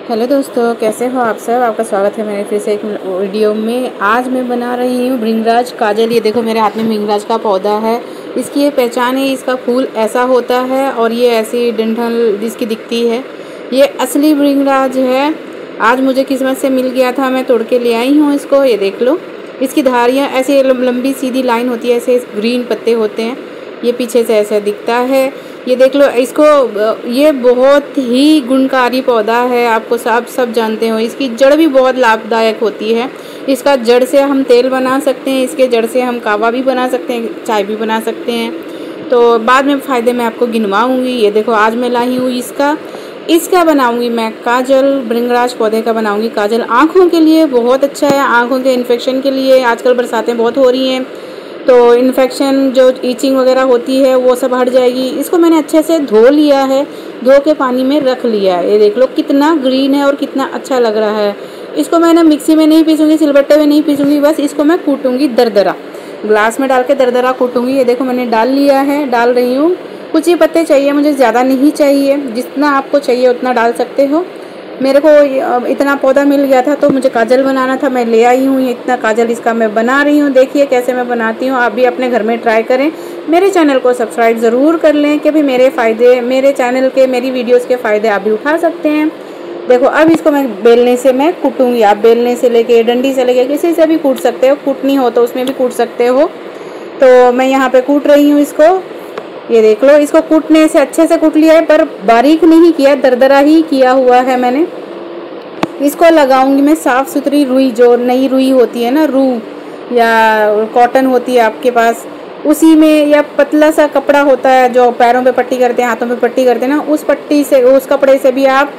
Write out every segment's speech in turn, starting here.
Hello दोस्तों, कैसे हो आप सब। आपका स्वागत है मेरे फिर से एक वीडियो में। आज मैं बना रही हूँ भृंगराज काजल। ये देखो मेरे हाथ में भृंगराज का पौधा है। इसकी ये पहचान है, इसका फूल ऐसा होता है और ये ऐसी डंठल जिसकी दिखती है। ये असली भृंगराज है। आज मुझे किस्मत से मिल गया था, मैं तोड़ के ले आई हूँ इसको। ये देख लो, इसकी धारियाँ ऐसे लंबी सीधी लाइन होती है, ऐसे ग्रीन पत्ते होते हैं। ये पीछे से ऐसा दिखता है। ये देख लो इसको, ये बहुत ही गुणकारी पौधा है। आपको सब जानते हो। इसकी जड़ भी बहुत लाभदायक होती है। इसका जड़ से हम तेल बना सकते हैं, इसके जड़ से हम कावा भी बना सकते हैं, चाय भी बना सकते हैं। तो बाद में फ़ायदे मैं आपको गिनवाऊँगी। ये देखो आज मैं लाई हूँ इसका बनाऊंगी मैं काजल। भृंगराज पौधे का बनाऊंगी काजल। आँखों के लिए बहुत अच्छा है, आँखों के इन्फेक्शन के लिए। आजकल बरसातें बहुत हो रही हैं, तो इन्फेक्शन जो ईचिंग वगैरह होती है वो सब हट जाएगी। इसको मैंने अच्छे से धो लिया है, धो के पानी में रख लिया है। ये देख लो कितना ग्रीन है और कितना अच्छा लग रहा है। इसको मैंने मिक्सी में नहीं पीसूँगी, सिलबट्टे में नहीं पीसूँगी, बस इसको मैं कूटूँगी दरदरा, ग्लास में डाल के दरदरा कूटूँगी। ये देखो मैंने डाल लिया है, डाल रही हूँ। कुछ ही पत्ते चाहिए मुझे, ज़्यादा नहीं चाहिए। जितना आपको चाहिए उतना डाल सकते हो। मेरे को इतना पौधा मिल गया था तो मुझे काजल बनाना था, मैं ले आई हूँ। इतना काजल इसका मैं बना रही हूँ। देखिए कैसे मैं बनाती हूँ, आप भी अपने घर में ट्राई करें। मेरे चैनल को सब्सक्राइब ज़रूर कर लें कि भाई मेरे चैनल के, मेरी वीडियोस के फ़ायदे आप भी उठा सकते हैं। देखो अब इसको मैं बेलने से मैं कूटूँगी। आप बेलने से लेके, डंडी से लेके, किसी से भी कूट सकते हो। कूटनी हो तो उसमें भी कूट सकते हो। तो मैं यहाँ पर कूट रही हूँ इसको। ये देख लो, इसको कूटने से अच्छे से कूट लिया है, पर बारीक नहीं किया, दरदरा ही किया हुआ है मैंने। इसको लगाऊंगी मैं साफ़ सुथरी रुई, जो नई रुई होती है ना, रूह या कॉटन होती है आपके पास, उसी में, या पतला सा कपड़ा होता है जो पैरों पे पट्टी करते हैं, हाथों पे पट्टी करते हैं ना, उस पट्टी से, उस कपड़े से भी आप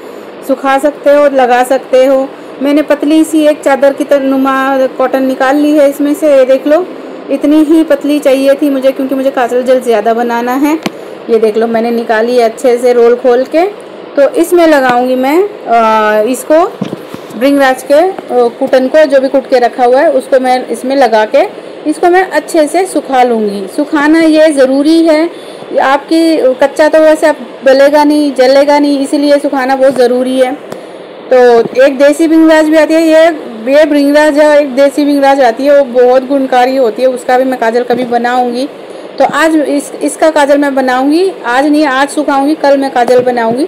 सुखा सकते हो, लगा सकते हो। मैंने पतली सी एक चादर की नुमा कॉटन निकाल ली है इसमें से। ये देख लो, इतनी ही पतली चाहिए थी मुझे, क्योंकि मुझे काजल जल ज़्यादा बनाना है। ये देख लो मैंने निकाली है अच्छे से रोल खोल के। तो इसमें लगाऊंगी मैं इसको, भृंगराज के कूटन को, जो भी कूट के रखा हुआ है उसको मैं इसमें लगा के इसको मैं अच्छे से सुखा लूँगी। सुखाना ये ज़रूरी है। आपकी कच्चा तो वैसे आप गलेगा नहीं, जलेगा नहीं, इसीलिए सुखाना बहुत ज़रूरी है। तो एक देसी भृंगराज भी आती है, ये भृंगराज है, एक देसी भृंगराज आती है, वो बहुत गुणकारी होती है। उसका भी मैं काजल कभी बनाऊंगी। तो आज इसका काजल मैं बनाऊंगी। आज नहीं, आज सुखाऊंगी, कल मैं काजल बनाऊंगी।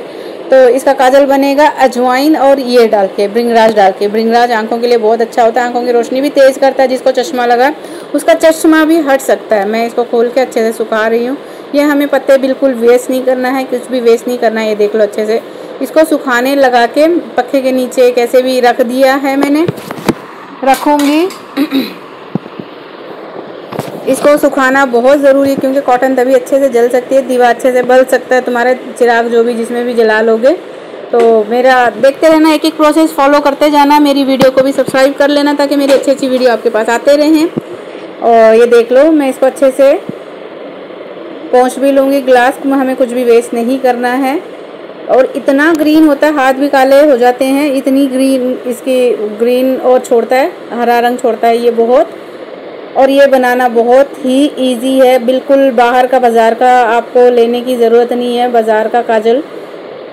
तो इसका काजल बनेगा अजवाइन और ये डाल के, भृंगराज डाल के। भृंगराज आंखों के लिए बहुत अच्छा होता है, आंखों की रोशनी भी तेज़ करता है। जिसको चश्मा लगा उसका चश्मा भी हट सकता है। मैं इसको खोल के अच्छे से सुखा रही हूँ। ये हमें पत्ते बिल्कुल वेस्ट नहीं करना है, कुछ भी वेस्ट नहीं करना है। ये देख लो अच्छे से इसको सुखाने लगा के पक्खे के नीचे कैसे भी रख दिया है मैंने, रखूँगी। इसको सुखाना बहुत ज़रूरी है, क्योंकि कॉटन तभी अच्छे से जल सकती है, दीवा अच्छे से बल सकता है, तुम्हारे चिराग जो भी जिसमें भी जला लोगे। तो मेरा देखते रहना, एक एक प्रोसेस फॉलो करते जाना। मेरी वीडियो को भी सब्सक्राइब कर लेना, ताकि मेरी अच्छी अच्छी वीडियो आपके पास आते रहें। और ये देख लो मैं इसको अच्छे से पोंछ भी लूँगी। ग्लास में हमें कुछ भी वेस्ट नहीं करना है। और इतना ग्रीन होता है, हाथ भी काले हो जाते हैं, इतनी ग्रीन इसकी, ग्रीन और छोड़ता है, हरा रंग छोड़ता है ये बहुत। और ये बनाना बहुत ही इजी है, बिल्कुल बाहर का, बाज़ार का आपको लेने की ज़रूरत नहीं है, बाज़ार का काजल।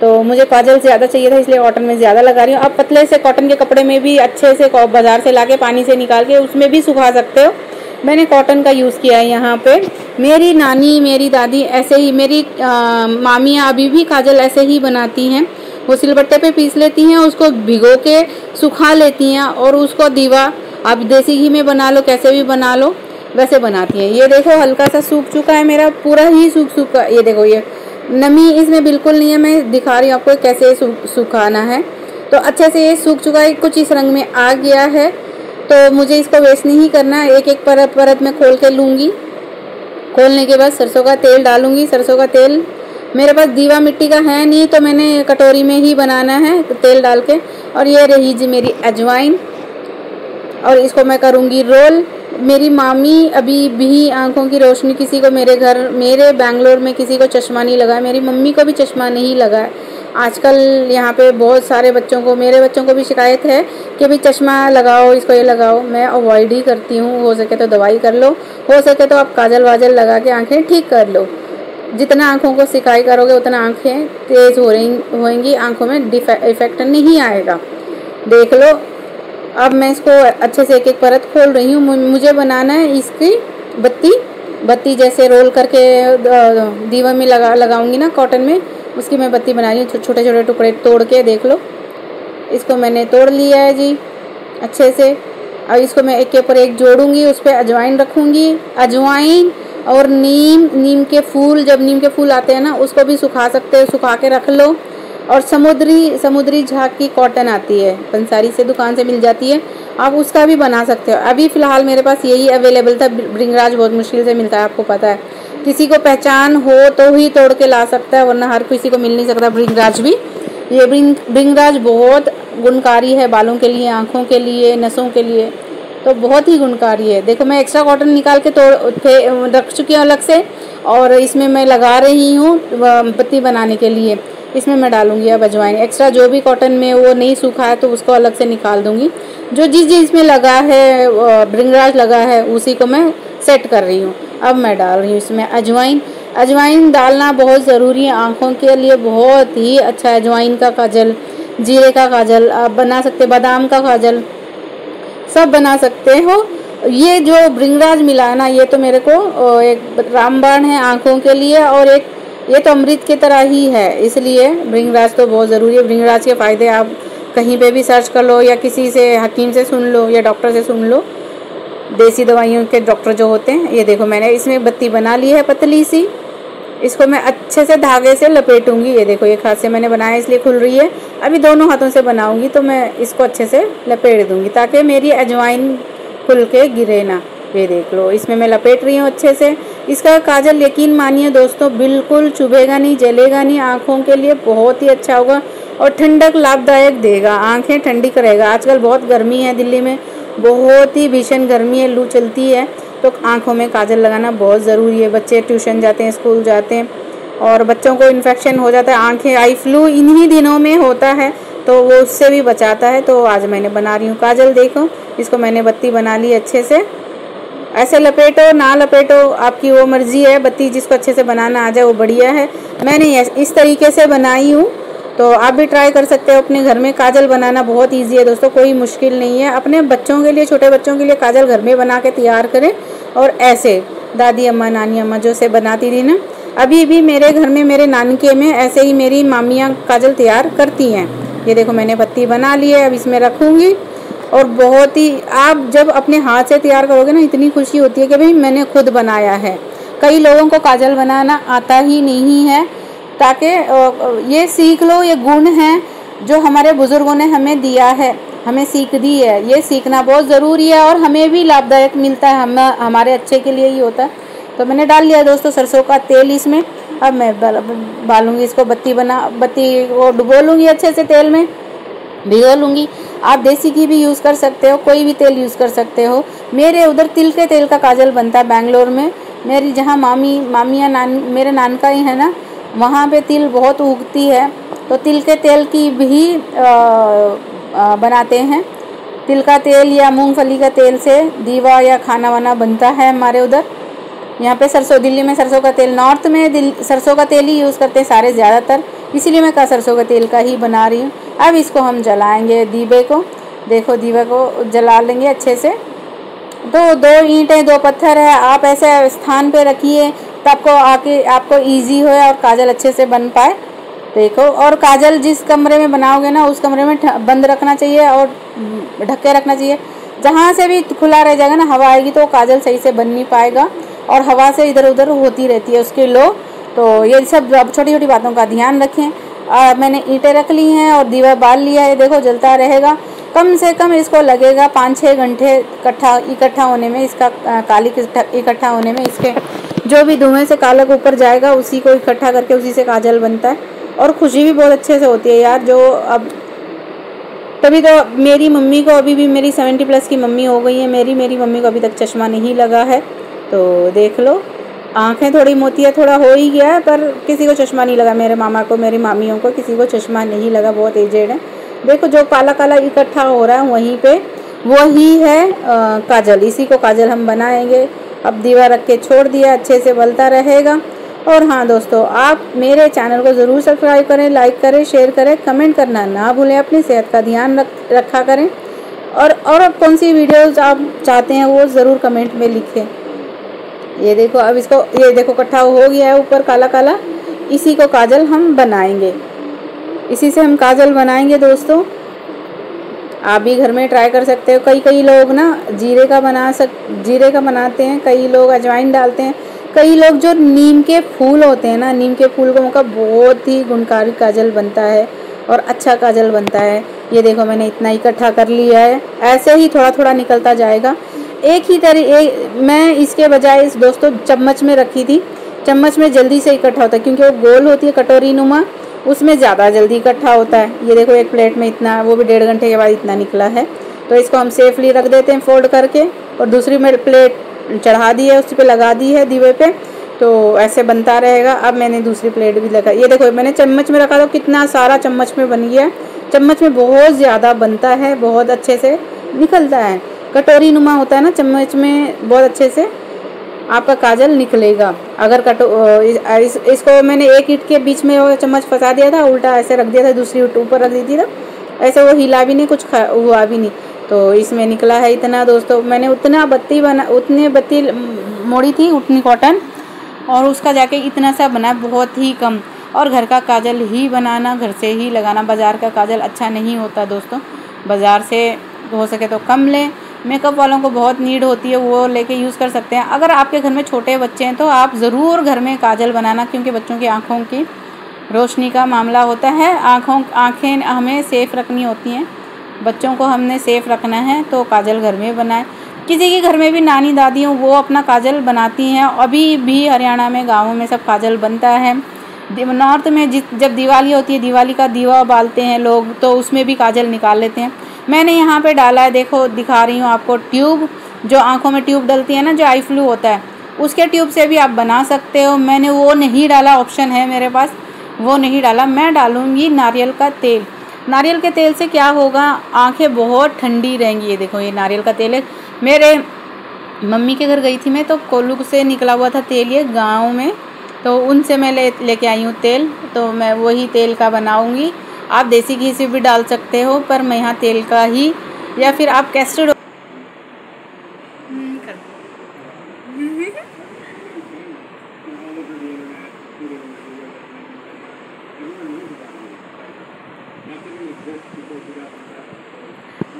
तो मुझे काजल ज़्यादा चाहिए था, इसलिए कॉटन में ज़्यादा लगा रही हूँ। आप पतले से कॉटन के कपड़े में भी अच्छे से बाज़ार से लाके पानी से निकाल के उसमें भी सुखा सकते हो। मैंने कॉटन का यूज़ किया है यहाँ पे। मेरी नानी, मेरी दादी ऐसे ही, मेरी मामियाँ अभी भी काजल ऐसे ही बनाती हैं। वो सिलबट्टे पे पीस लेती हैं, उसको भिगो के सुखा लेती हैं, और उसको दीवा, आप देसी घी में बना लो, कैसे भी बना लो, वैसे बनाती हैं। ये देखो हल्का सा सूख चुका है मेरा, पूरा ही सूख का। ये देखो ये नमी इसमें बिल्कुल नहीं है। मैं दिखा रही हूँ आपको कैसे सुखाना है। तो अच्छे से ये सूख चुका है, कुछ इस रंग में आ गया है। तो मुझे इसको वेस्ट नहीं करना, एक एक परत परत में खोल के लूँगी। खोलने के बाद सरसों का तेल डालूँगी। सरसों का तेल मेरे पास दीवा मिट्टी का है नहीं, तो मैंने कटोरी में ही बनाना है तेल डाल के। और ये रही जी मेरी अजवाइन, और इसको मैं करूँगी रोल। मेरी मामी अभी भी आंखों की रोशनी, किसी को मेरे बेंगलोर में किसी को चश्मा नहीं लगा है, मेरी मम्मी को भी चश्मा नहीं लगा है। आजकल यहाँ पे बहुत सारे बच्चों को, मेरे बच्चों को भी शिकायत है कि भाई चश्मा लगाओ, इसको ये लगाओ। मैं अवॉइड ही करती हूँ। हो सके तो दवाई कर लो, हो सके तो आप काजल वाजल लगा के आंखें ठीक कर लो। जितना आँखों को सिकाई करोगे उतना आँखें तेज़ होंगी, आँखों में इफेक्ट नहीं आएगा। देख लो। अब मैं इसको अच्छे से एक एक परत खोल रही हूँ। मुझे बनाना है इसकी बत्ती जैसे रोल करके दीवा में लगाऊंगी ना कॉटन में, उसकी मैं बत्ती बना रही हूँ। छोटे छोटे टुकड़े तोड़ के देख लो। इसको मैंने तोड़ लिया है जी अच्छे से। अब इसको मैं एक के ऊपर एक जोड़ूंगी, उस पर अजवाइन रखूँगी। अजवाइन और नीम के फूल, जब नीम के फूल आते हैं ना उसको भी सुखा सकते हो, सुखा के रख लो। और समुद्री झाग की कॉटन आती है, पंसारी से दुकान से मिल जाती है, आप उसका भी बना सकते हो। अभी फ़िलहाल मेरे पास यही अवेलेबल था। भृंगराज बहुत मुश्किल से मिलता है, आपको पता है। किसी को पहचान हो तो ही तोड़ के ला सकता है, वरना हर किसी को मिल नहीं सकता भृंगराज भी। ये भृंगराज बहुत गुणकारी है, बालों के लिए, आँखों के लिए, नसों के लिए, तो बहुत ही गुणकारी है। देखो मैं एक्स्ट्रा कॉटन निकाल के रख चुकी हूँ अलग से, और इसमें मैं लगा रही हूँ पत्ती बनाने के लिए। इसमें मैं डालूंगी अब अजवाइन। एक्स्ट्रा जो भी कॉटन में वो नहीं सूखा है तो उसको अलग से निकाल दूंगी। जो जिस में लगा है, भृंगराज लगा है, उसी को मैं सेट कर रही हूँ। अब मैं डाल रही हूँ इसमें अजवाइन डालना बहुत ज़रूरी है आँखों के लिए, बहुत ही अच्छा है। अजवाइन का काजल, जीरे का काजल आप बना सकते, बादाम का काजल सब बना सकते हो। ये जो भृंगराज मिला है ना, ये तो मेरे को एक रामबाण है आँखों के लिए, और एक ये तो अमृत की तरह ही है, इसलिए भृंगराज तो बहुत ज़रूरी है। भृंगराज के फ़ायदे आप कहीं पे भी सर्च कर लो, या किसी से हकीम से सुन लो, या डॉक्टर से सुन लो, देसी दवाइयों के डॉक्टर जो होते हैं। ये देखो मैंने इसमें बत्ती बना ली है पतली सी। इसको मैं अच्छे से धागे से लपेटूंगी। ये देखो एक हाथ से मैंने बनाया इसलिए खुल रही है। अभी दोनों हाथों से बनाऊंगी तो मैं इसको अच्छे से लपेट दूंगी ताकि मेरी अजवाइन खुल के गिरे ना। ये देख लो इसमें मैं लपेट रही हूँ अच्छे से। इसका काजल यकीन मानिए दोस्तों बिल्कुल चुभेगा नहीं, जलेगा नहीं, आँखों के लिए बहुत ही अच्छा होगा और ठंडक लाभदायक देगा, आँखें ठंडी करेगा। आजकल बहुत गर्मी है दिल्ली में, बहुत ही भीषण गर्मी है, लू चलती है, तो आँखों में काजल लगाना बहुत ज़रूरी है। बच्चे ट्यूशन जाते हैं, स्कूल जाते हैं, और बच्चों को इन्फेक्शन हो जाता है, आँखें आई फ्लू इन्हीं दिनों में होता है, तो वो उससे भी बचाता है। तो आज मैंने बना रही हूँ काजल। देखो इसको मैंने बत्ती बना ली अच्छे से। ऐसे लपेटो ना लपेटो आपकी वो मर्ज़ी है, बत्ती जिसको अच्छे से बनाना आ जाए वो बढ़िया है। मैंने इस तरीके से बनाई हूँ, तो आप भी ट्राई कर सकते हो अपने घर में। काजल बनाना बहुत इजी है दोस्तों, कोई मुश्किल नहीं है। अपने बच्चों के लिए, छोटे बच्चों के लिए काजल घर में बना के तैयार करें। और ऐसे दादी अम्मा, नानी अम्मा जो से बनाती थी ना, अभी भी मेरे घर में, मेरे नानके में ऐसे ही मेरी मामियाँ काजल तैयार करती हैं। ये देखो मैंने बत्ती बना ली है, अब इसमें रखूँगी। और बहुत ही, आप जब अपने हाथ से तैयार करोगे ना, इतनी खुशी होती है कि भाई मैंने खुद बनाया है। कई लोगों को काजल बनाना आता ही नहीं है, ताकि ये सीख लो, ये गुण है जो हमारे बुज़ुर्गों ने हमें दिया है, हमें सीख दी है। ये सीखना बहुत ज़रूरी है और हमें भी लाभदायक मिलता है, हमारे अच्छे के लिए ही होता है। तो मैंने डाल लिया दोस्तों सरसों का तेल इसमें। अब मैं डालूँगी इसको, बत्ती को डुबो लूँगी अच्छे से, तेल में भिगो लूँगी। आप देसी घी भी यूज़ कर सकते हो, कोई भी तेल यूज़ कर सकते हो। मेरे उधर तिल के तेल का काजल बनता है बेंगलोर में। मेरी जहाँ मामियाँ मेरे नानका ही है ना, वहाँ पे तिल बहुत उगती है, तो तिल के तेल की भी बनाते हैं। तिल का तेल या मूंगफली का तेल से दीवा या खाना वाना बनता है हमारे उधर। यहाँ पे दिल्ली में सरसों का तेल, नॉर्थ में सरसों का तेल ही यूज़ करते हैं सारे ज़्यादातर, इसीलिए मैं सरसों का तेल का ही बना रही हूँ। अब इसको हम जलाएंगे दीवे को। देखो दीवे को जला लेंगे अच्छे से। तो 2 ईंटें 2 पत्थर है, आप ऐसे स्थान पे रखिए तब आपको ईजी हो और काजल अच्छे से बन पाए। देखो, और काजल जिस कमरे में बनाओगे ना, उस कमरे में बंद रखना चाहिए और ढक के रखना चाहिए। जहाँ से भी खुला रह जाएगा ना, हवा आएगी तो काजल सही से बन नहीं पाएगा, और हवा से इधर उधर होती रहती है उसके लो। तो ये सब छोटी छोटी बातों का ध्यान रखें। मैंने ईंटें रख ली हैं और दीवा बाल लिया है। देखो जलता रहेगा, कम से कम इसको लगेगा 5-6 घंटे इकट्ठा होने में, इसका कालिक इकट्ठा होने में। इसके जो भी धुएं से कालक ऊपर जाएगा उसी को इकट्ठा करके उसी से काजल बनता है, और खुशी भी बहुत अच्छे से होती है यार। जो अब तभी तो मेरी मम्मी को, अभी भी मेरी 70+ की मम्मी हो गई है, मेरी मम्मी को अभी तक चश्मा नहीं लगा है। तो देख लो, आँखें थोड़ी मोतिया थोड़ा हो ही गया है, पर किसी को चश्मा नहीं लगा। मेरे मामा को, मेरी मामियों को किसी को चश्मा नहीं लगा, बहुत एजेड है। देखो जो काला काला इकट्ठा हो रहा है वहीं पे वही है काजल, इसी को काजल हम बनाएंगे। अब दीवा रख के छोड़ दिया, अच्छे से बलता रहेगा। और हाँ दोस्तों, आप मेरे चैनल को ज़रूर सब्सक्राइब करें, लाइक करें, शेयर करें, कमेंट करना ना भूलें। अपनी सेहत का ध्यान रखा करें। और कौन सी वीडियोज़ आप चाहते हैं वो ज़रूर कमेंट में लिखें। ये देखो, अब इसको ये देखो इकट्ठा हो गया है ऊपर काला काला। इसी को काजल हम बनाएंगे, इसी से हम काजल बनाएंगे दोस्तों। आप भी घर में ट्राई कर सकते हो। कई लोग ना जीरे का बनाते हैं, कई लोग अजवाइन डालते हैं, कई लोग जो नीम के फूल होते हैं ना, नीम के फूल को उनका बहुत ही गुणकारी काजल बनता है और अच्छा काजल बनता है। ये देखो मैंने इतना इकट्ठा कर लिया है। ऐसे ही थोड़ा थोड़ा निकलता जाएगा। मैं इसके बजाय इस दोस्तों चम्मच में रखी थी। चम्मच में जल्दी से इकट्ठा होता है क्योंकि वो गोल होती है कटोरी नुमा, उसमें ज़्यादा जल्दी इकट्ठा होता है। ये देखो एक प्लेट में इतना, वो भी 1.5 घंटे के बाद इतना निकला है। तो इसको हम सेफली रख देते हैं फोल्ड करके। और दूसरी में प्लेट चढ़ा दी है, उस पर लगा दी है दीवे पे, तो ऐसे बनता रहेगा। अब मैंने दूसरी प्लेट भी लगा, ये देखो मैंने चम्मच में रखा तो कितना सारा चम्मच में बन गया। चम्मच में बहुत ज़्यादा बनता है, बहुत अच्छे से निकलता है। कटोरी नुमा होता है ना, चम्मच में बहुत अच्छे से आपका काजल निकलेगा। अगर इसको मैंने एक ईंट के बीच में वो चम्मच फंसा दिया था, उल्टा ऐसे रख दिया था, दूसरी ईंट ऊपर रख दी थी, तो ऐसे वो हिला भी नहीं, कुछ हुआ भी नहीं। तो इसमें निकला है इतना दोस्तों। मैंने उतनी बत्ती मोड़ी थी, उतनी कॉटन, और उसका जाके इतना सा बना, बहुत ही कम। और घर का काजल ही बनाना, घर से ही लगाना। बाज़ार का काजल अच्छा नहीं होता दोस्तों। बाज़ार से हो सके तो कम लें। मेकअप वालों को बहुत नीड होती है, वो लेके यूज़ कर सकते हैं। अगर आपके घर में छोटे बच्चे हैं तो आप ज़रूर घर में काजल बनाना, क्योंकि बच्चों की आँखों की रोशनी का मामला होता है। आँखें हमें सेफ़ रखनी होती हैं, बच्चों को हमने सेफ़ रखना है, तो काजल घर में बनाएं। किसी के घर में भी नानी दादी हो, वो अपना काजल बनाती हैं। अभी भी हरियाणा में गाँवों में सब काजल बनता है। नॉर्थ में जब दिवाली होती है, दिवाली का दीवा बालते हैं लोग, तो उसमें भी काजल निकाल लेते हैं। मैंने यहाँ पे डाला है, देखो दिखा रही हूँ आपको, ट्यूब, जो आँखों में ट्यूब डलती है ना, जो आई फ्लू होता है, उसके ट्यूब से भी आप बना सकते हो। मैंने वो नहीं डाला, ऑप्शन है मेरे पास, वो नहीं डाला। मैं डालूँगी नारियल का तेल। नारियल के तेल से क्या होगा, आँखें बहुत ठंडी रहेंगी। ये देखो, ये नारियल का तेल है। मेरे मम्मी के घर गई थी मैं, तो कोल्लू से निकला हुआ था तेल, ये गाँव में, तो उनसे मैं लेके आई हूँ तेल। तो मैं वही तेल का बनाऊँगी। आप देसी घी से भी डाल सकते हो, पर मैं यहाँ तेल का ही, या फिर आप कैस्टर्ड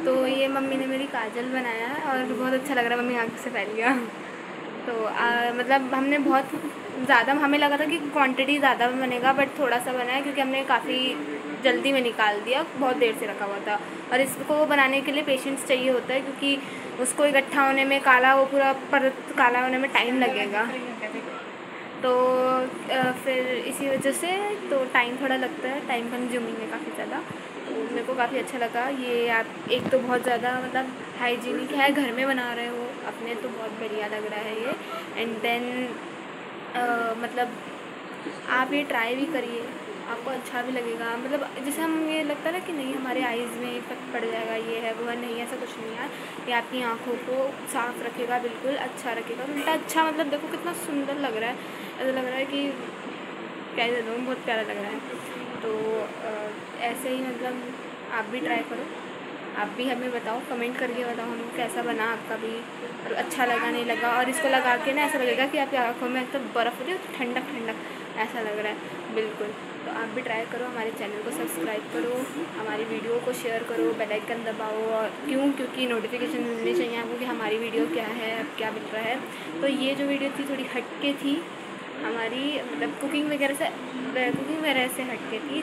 तो ये मम्मी ने मेरी काजल बनाया है और बहुत अच्छा लग रहा है। मम्मी आँख से फैल गया। तो मतलब हमने बहुत ज़्यादा, हमें लगा था कि क्वांटिटी ज़्यादा बनेगा, बट थोड़ा सा बना है क्योंकि हमने काफ़ी जल्दी में निकाल दिया, बहुत देर से रखा हुआ था। और इसको बनाने के लिए पेशेंस चाहिए होता है, क्योंकि उसको इकट्ठा होने में, वो पूरा परत काला होने में टाइम लगेगा। तो फिर इसी वजह से तो टाइम थोड़ा लगता है, टाइम कंज्यूमिंग है काफ़ी ज़्यादा। तो मेरे को काफ़ी अच्छा लगा ये। आप एक तो बहुत ज़्यादा मतलब हाइजीनिक है, घर में बना रहे हो अपने, तो बहुत बढ़िया लग रहा है ये। एंड देन मतलब आप ये ट्राई भी करिए, आपको अच्छा भी लगेगा। मतलब जैसे हम ये लगता है ना कि नहीं हमारे आइज़ में इफेक्ट पड़ जाएगा, ये है वो है, नहीं ऐसा कुछ नहीं है। ये आपकी आँखों को साफ़ रखेगा, बिल्कुल अच्छा रखेगा, उल्टा अच्छा। मतलब देखो कितना सुंदर लग रहा है, ऐसा लग रहा है कि कैसे दो, बहुत प्यारा लग रहा है। तो ऐसे ही मतलब आप भी ट्राई करो, आप भी हमें बताओ, कमेंट करके बताओ हमें कैसा बना आपका भी, और अच्छा लगा नहीं लगा। और इसको लगा के ना ऐसा लगेगा कि आपकी आँखों में एकदम बर्फ़ होती है, ठंडक ठंडक ऐसा लग रहा है बिल्कुल। तो आप भी ट्राई करो, हमारे चैनल को सब्सक्राइब करो, हमारी वीडियो को शेयर करो, बेल आइकन दबाओ। और क्योंकि नोटिफिकेशन मिलनी चाहिए आपको कि हमारी वीडियो क्या है, क्या मिल रहा है। तो ये जो वीडियो थी थोड़ी हटके थी हमारी, मतलब कुकिंग वगैरह से हटके थी।